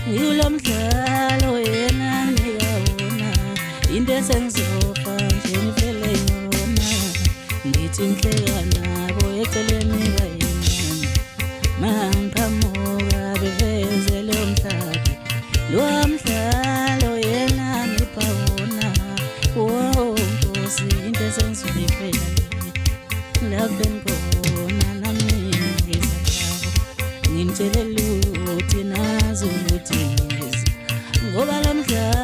ngilomdlalo yena ngikawona into esengizofa nje ngivele yona ngithi ngihleka nabo eceleni kayena mangqhamuka bevezele umhlabi lo mdlalo yena ngipha wona Nkosi into esengizoyifela la benkhona nami ngizakho ngimtshele ukuthi nazo ukuthi ngoba lo mdlalo